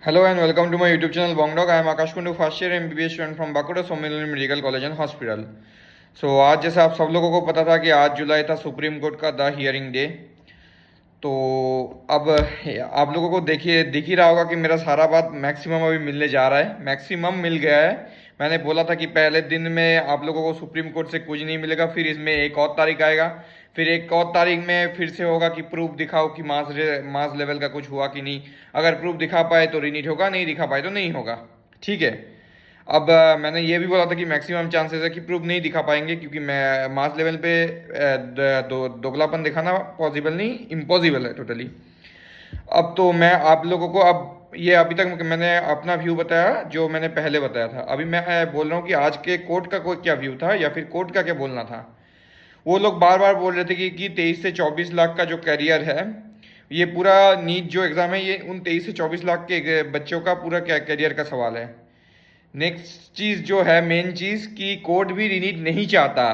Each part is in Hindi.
Hello and welcome to my YouTube channel Bongdog. I am Akash Kundu, first year MBBS student from Bakuda Somilani Medical College and Hospital. So आज जैसे आप सब लोगों को पता था कि आज जुलाई था सुप्रीम कोर्ट का द हियरिंग डे। तो अब आप लोगों को देखिए दिख ही रहा होगा कि मेरा सारा बात मैक्सिमम अभी मिलने जा रहा है, मैक्सिमम मिल गया है। मैंने बोला था कि पहले दिन में आप लोगों को सुप्रीम कोर्ट से कुछ नहीं मिलेगा, फिर इसमें एक और तारीख आएगा, फिर एक और तारीख में फिर से होगा कि प्रूफ दिखाओ कि मास लेवल का कुछ हुआ कि नहीं। अगर प्रूफ दिखा पाए तो रीनीट होगा, नहीं दिखा पाए तो नहीं होगा। ठीक है। अब मैंने ये भी बोला था कि मैक्सिमम चांसेस है कि प्रूफ नहीं दिखा पाएंगे, क्योंकि मैं मास लेवल पे दोगलापन दिखाना पॉसिबल नहीं, इम्पॉसिबल है टोटली। अब तो मैं आप लोगों को अब ये अभी तक मैंने अपना व्यू बताया जो मैंने पहले बताया था। अभी मैं बोल रहा हूँ कि आज के कोर्ट का कोई क्या व्यू था या फिर कोर्ट का क्या बोलना था। वो लोग बार बार बोल रहे थे कि 23 से 24 लाख का जो कैरियर है, ये पूरा नीट जो एग्ज़ाम है, ये उन 23 से 24 लाख के बच्चों का पूरा क्या कैरियर का सवाल है। नेक्स्ट चीज़ जो है, मेन चीज़, कि कोर्ट भी रीनीट नहीं चाहता।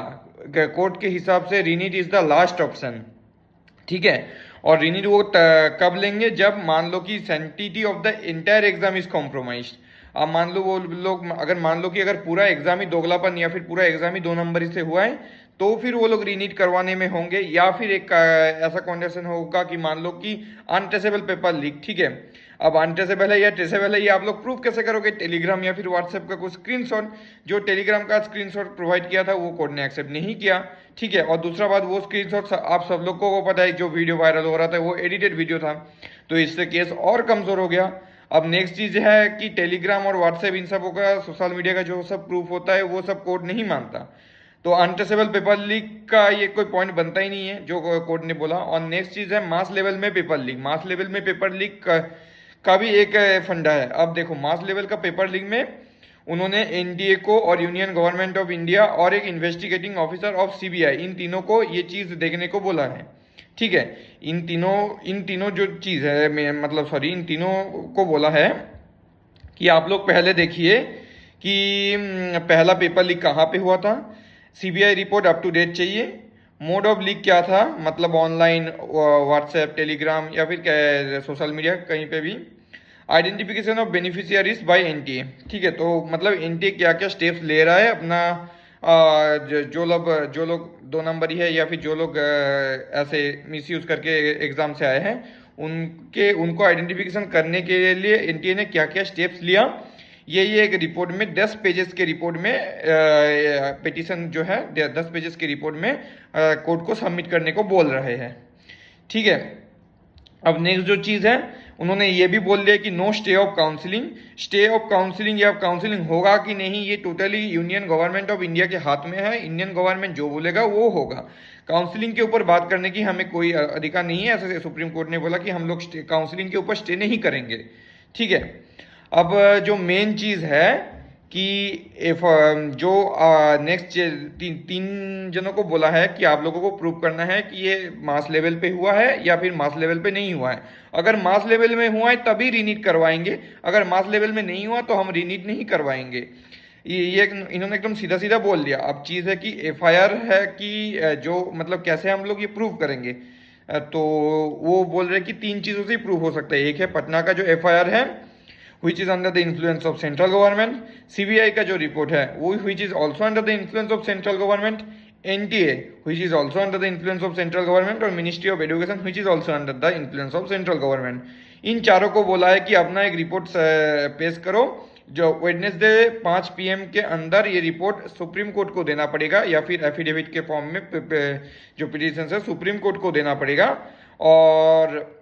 कोर्ट के हिसाब से रीनीट इज़ द लास्ट ऑप्शन। ठीक है। और रीनीट वो कब लेंगे, जब मान लो कि सेंटिटी of the entire exam is compromise. अब मान लो वो लोग, अगर मान लो कि अगर पूरा एग्जाम ही दोगलापन या फिर पूरा एग्जाम ही 2 नंबर से हुआ है, तो फिर वो लोग रीनीट करवाने में होंगे। या फिर एक ऐसा कंडीशन होगा कि मान लो कि अनट्रेसेबल पेपर लीक। ठीक है। अब अनट्रेसेबल है या ट्रेसेबल है, ये आप लोग प्रूफ कैसे करोगे? टेलीग्राम या फिर व्हाट्सएप का कुछ स्क्रीनशॉट, जो टेलीग्राम का स्क्रीनशॉट प्रोवाइड किया था वो कोर्ट ने एक्सेप्ट नहीं किया। ठीक है। और दूसरा बात, वो स्क्रीनशॉट आप सब लोगों को पता है, जो वीडियो वायरल हो रहा था वो एडिटेड वीडियो था, तो इससे केस और कमजोर हो गया। अब नेक्स्ट चीज है कि टेलीग्राम और व्हाट्सएप, इन सबों का, सोशल मीडिया का जो सब प्रूफ होता है वो सब कोर्ट नहीं मानता। तो अनट्रेसेबल पेपर लीक का ये कोई पॉइंट बनता ही नहीं है जो कोर्ट ने बोला। और नेक्स्ट चीज है मास लेवल में पेपर लीक। मास लेवल में पेपर लीक का भी एक फंडा है। अब देखो, मास लेवल का पेपर लीक में उन्होंने एनडीए को और यूनियन गवर्नमेंट ऑफ इंडिया और एक इन्वेस्टिगेटिंग ऑफिसर ऑफ सीबीआई, इन तीनों को ये चीज देखने को बोला है। ठीक है। इन तीनों जो चीज है, मतलब सॉरी, इन तीनों को बोला है कि आप लोग पहले देखिए कि पहला पेपर लीक कहाँ पे हुआ था, CBI report up to date चाहिए। मोड ऑफ लीक क्या था, मतलब ऑनलाइन, व्हाट्सएप, टेलीग्राम या फिर सोशल मीडिया, कहीं पे भी। Identification of beneficiaries by NTA. ठीक है। तो मतलब एनटीए क्या क्या स्टेप्स ले रहा है अपना, जो लोग 2 नंबरी है या फिर जो लोग ऐसे मिसयूज करके एग्जाम से आए हैं, उनको आइडेंटिफिकेशन करने के लिए एनटीए ने क्या क्या स्टेप्स लिया, ये एक रिपोर्ट में 10 पेजेस के रिपोर्ट में, पिटीशन जो है 10 पेजेस के रिपोर्ट में कोर्ट को सबमिट करने को बोल रहे हैं। ठीक है। अब नेक्स्ट जो चीज़ है, उन्होंने ये भी बोल दिया कि no stay of counselling. Stay of counselling या काउंसिलिंग होगा कि नहीं, ये totally union government of India के हाथ में है। इंडियन गवर्नमेंट जो बोलेगा वो होगा। काउंसिलिंग के ऊपर बात करने की हमें कोई अधिकार नहीं है, ऐसे सुप्रीम कोर्ट ने बोला कि हम लोग काउंसिलिंग के ऊपर स्टे नहीं करेंगे। ठीक है। अब जो मेन चीज़ है कि इफ जो नेक्स्ट तीन जनों को बोला है कि आप लोगों को प्रूव करना है कि ये मास लेवल पे हुआ है या फिर मास लेवल पे नहीं हुआ है। अगर मास लेवल में हुआ है तभी रीनीट करवाएंगे, अगर मास लेवल में नहीं हुआ तो हम रीनीट नहीं करवाएंगे। ये इन्होंने एकदम सीधा सीधा बोल दिया। अब चीज़ है कि एफआईआर है कि जो मतलब कैसे हम लोग ये प्रूव करेंगे, तो वो बोल रहे कि 3 चीज़ों से प्रूव हो सकता है। एक है पटना का जो एफआईआर है, which is under the influence of central government। CBI का जो रिपोर्ट है वो which is also under the influence of central government। NTA which is also under the influence of central government। और ministry of education which is also under the influence of central government। इन चारों को बोला है कि अपना एक रिपोर्ट पेश करो, जो वेडनेसडे 5 PM के अंदर ये रिपोर्ट सुप्रीम कोर्ट को देना पड़ेगा, या फिर एफिडेविट के फॉर्म में जो पिटीशन है सुप्रीम कोर्ट को देना पड़ेगा। और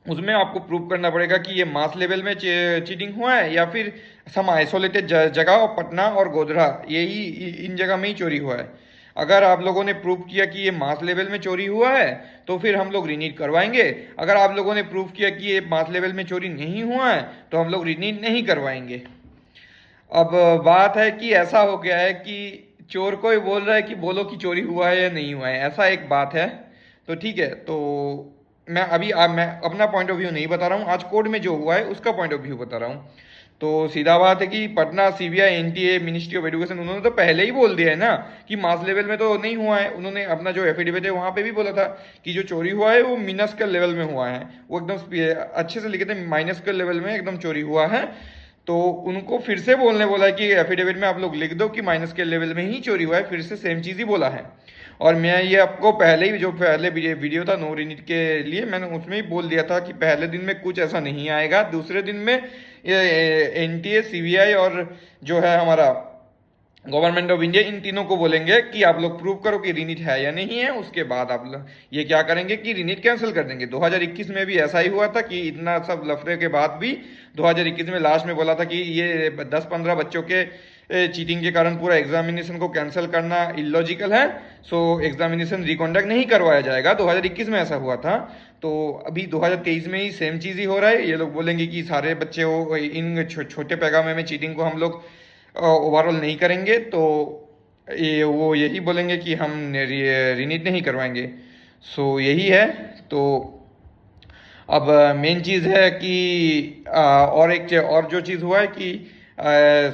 उसमें आपको प्रूव करना पड़ेगा कि ये मास लेवल में चीटिंग हुआ है या फिर सम आइसोलेटेड जगह, और पटना और गोधरा, यही इन जगह में ही चोरी हुआ है। अगर आप लोगों ने प्रूव किया कि ये मास लेवल में चोरी हुआ है तो फिर हम लोग रीनीट करवाएंगे। अगर आप लोगों ने प्रूव किया कि ये मास लेवल में चोरी नहीं हुआ है तो हम लोग रीनीट नहीं करवाएंगे। अब बात है कि ऐसा हो गया है कि चोर को ही बोल रहा है कि बोलो कि चोरी हुआ है या नहीं हुआ है, ऐसा एक बात है। तो ठीक है। तो मैं अभी मैं अपना पॉइंट ऑफ व्यू नहीं बता रहा हूँ, आज कोर्ट में जो हुआ है उसका पॉइंट ऑफ व्यू बता रहा हूँ। तो सीधा बात है कि Patna CBI NTA ministry of education उन्होंने तो पहले ही बोल दिया है ना कि मास लेवल में तो नहीं हुआ है। उन्होंने अपना जो एफिडेविट है वहां पे भी बोला था कि जो चोरी हुआ है वो मिनस्कल लेवल में हुआ है, वो एकदम अच्छे से लिखे थे माइनस्कल लेवल में एकदम चोरी हुआ है। तो उनको फिर से बोलने बोला है कि एफिडेविट में आप लोग लिख दो कि माइनस्कल लेवल में ही चोरी हुआ है, फिर से सेम चीज ही बोला है। और मैं ये आपको पहले ही जो पहले वीडियो था नो रीनिट के लिए मैंने उसमें ही बोल दिया था कि पहले दिन में कुछ ऐसा नहीं आएगा, दूसरे दिन में एनटीए सीबीआई और जो है हमारा गवर्नमेंट ऑफ इंडिया इन तीनों को बोलेंगे कि आप लोग प्रूव करो कि रीनिट है या नहीं है। उसके बाद आप लोग ये क्या करेंगे कि रीनिट कैंसिल कर देंगे। 2021 में भी ऐसा ही हुआ था कि इतना सब लफड़े के बाद भी 2021 में लास्ट में बोला था कि ये 10-15 बच्चों के चीटिंग के कारण पूरा एग्जामिनेशन को कैंसिल करना इलॉजिकल है, सो एग्जामिनेशन रिकॉन्डक्ट नहीं करवाया जाएगा। 2021 में ऐसा हुआ था, तो अभी 2023 में ही सेम चीज़ ही हो रहा है। ये लोग बोलेंगे कि सारे बच्चे वो इन छोटे पैगामे में चीटिंग को हम लोग ओवरऑल नहीं करेंगे, तो वो यही बोलेंगे कि हम रीनिट नहीं करवाएंगे। सो यही है। तो अब मेन चीज़ है कि और जो चीज़ हुआ है कि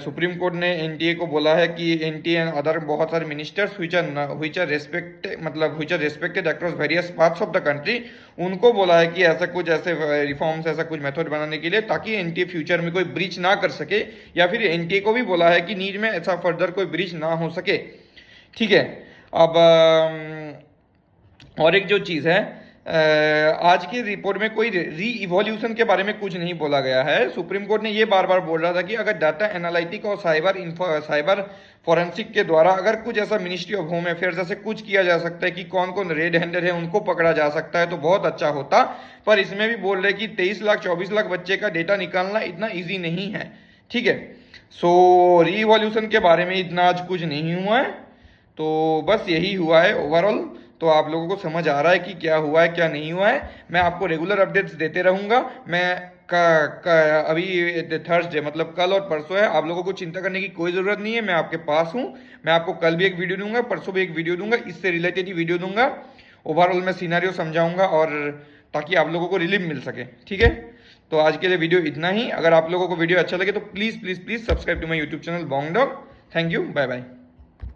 सुप्रीम कोर्ट ने एनटीए को बोला है कि एनटीए एंड अदर बहुत सारे ministers which are respected across various parts of the country, उनको बोला है कि ऐसे रिफॉर्म्स ऐसा कुछ मेथड बनाने के लिए ताकि एनटीए फ्यूचर में कोई ब्रीच ना कर सके, या फिर एनटीए को भी बोला है कि नीड में ऐसा फर्दर कोई ब्रीच ना हो सके। ठीक है। अब और एक जो चीज़ है, आज की रिपोर्ट में कोई री इवोल्यूशन के बारे में कुछ नहीं बोला गया है। सुप्रीम कोर्ट ने ये बार बार बोल रहा था कि अगर डाटा एनालिटिक और साइबर फॉरेंसिक के द्वारा अगर कुछ ऐसा मिनिस्ट्री ऑफ होम अफेयर्स ऐसे कुछ किया जा सकता है कि कौन कौन रेड हैंडेड है उनको पकड़ा जा सकता है तो बहुत अच्छा होता। पर इसमें भी बोल रहे कि 23 लाख 24 लाख बच्चे का डेटा निकालना इतना ईजी नहीं है। ठीक है। सो री इवोल्यूशन के बारे में इतना आज कुछ नहीं हुआ है, तो बस यही हुआ है ओवरऑल। तो आप लोगों को समझ आ रहा है कि क्या हुआ है क्या नहीं हुआ है। मैं आपको रेगुलर अपडेट्स देते रहूंगा। मैं अभी थर्सडे मतलब कल और परसों है, आप लोगों को चिंता करने की कोई ज़रूरत नहीं है, मैं आपके पास हूँ। मैं आपको कल भी एक वीडियो दूंगा, परसों भी एक वीडियो दूंगा, इससे रिलेटेड ही वीडियो दूंगा। ओवरऑल मैं सिनेरियो समझाऊंगा और ताकि आप लोगों को रिलीफ मिल सके। ठीक है। तो आज के लिए वीडियो इतना ही। अगर आप लोगों को वीडियो अच्छा लगे तो please please please subscribe to my YouTube channel Bong Dog. Thank you, bye bye.